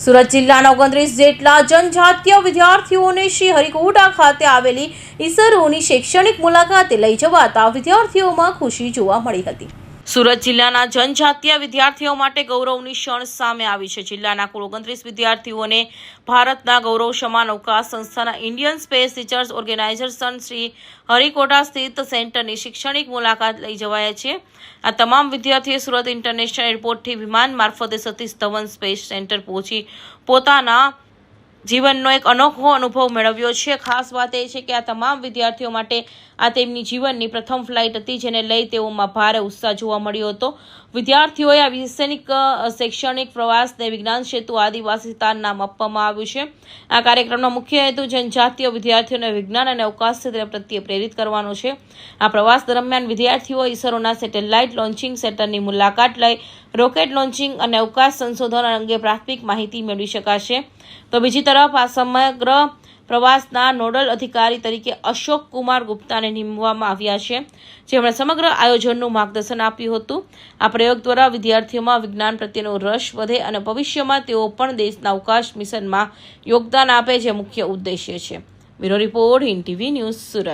સુરત જિલ્લાના 29 જેટલા જનજાતીય વિદ્યાર્થીઓને શ્રી હરિકોટા ખાતે આવેલી ઈસરોની શૈક્ષણિક મુલાકાતે લઈ જવાતા વિદ્યાર્થીઓમાં ખુશી જોવા મળી હતી। સુરત જિલ્લાના જનજાતીય વિદ્યાર્થીઓ માટે ગૌરવની ક્ષણ સામે આવી છે। જિલ્લાના કુલ 29 વિદ્યાર્થીઓને ભારતના ગૌરવ સમાન અવકાશ સંસ્થાના Indian space research organisation Sriharikota સ્થિત સેન્ટરની શૈક્ષણિક મુલાકાત લઈ જવાયા છે। આ તમામ વિદ્યાર્થીઓ સુરત ઇન્ટરનેશનલ એરપોર્ટથી વિમાન મારફતે સતીશ ધવન સ્પેસ સેન્ટર પહોંચી પોતાના જીવનનો એક અનોખો અનુભવ મેળવ્યો છે। ખાસ વાત એ છે કે આ તમામ વિદ્યાર્થીઓ માટે આ તેમની જીવનની પ્રથમ ફ્લાઇટ હતી, જેને લઈ તેઓમાં ભારે ઉત્સાહ જોવા મળ્યો હતો। વિદ્યાર્થીઓએ આ શૈક્ષણિક પ્રવાસને વિજ્ઞાન સેતુ આદિવાસી સ્થાન નામ આપવામાં આવ્યું છે। આ કાર્યક્રમનો મુખ્ય હેતુ જનજાતીય વિદ્યાર્થીઓને વિજ્ઞાન અને અવકાશ ક્ષેત્ર પ્રત્યે પ્રેરિત કરવાનો છે। આ પ્રવાસ દરમિયાન વિદ્યાર્થીઓ ઈસરોના સેટેલાઇટ લોન્ચિંગ સેન્ટરની મુલાકાત લઈ રોકેટ લોન્ચિંગ અને અવકાશ સંશોધન અંગે પ્રાથમિક માહિતી મેળવી શકાશે। તો બીજી તરફ આ સમગ્ર પ્રવાસના નોડલ અધિકારી તરીકે અશોક કુમાર ગુપ્તાને નિમવામાં આવ્યા છે, જેમણે સમગ્ર આયોજનનું માર્ગદર્શન આપ્યું હતું। આ પ્રયોગ દ્વારા વિદ્યાર્થીઓમાં વિજ્ઞાન પ્રત્યેનો રસ વધે અને ભવિષ્યમાં તેઓ પણ દેશના અવકાશ મિશનમાં યોગદાન આપે, જે મુખ્ય ઉદ્દેશ્ય છે। Bureau report, Hind TV news, Surat.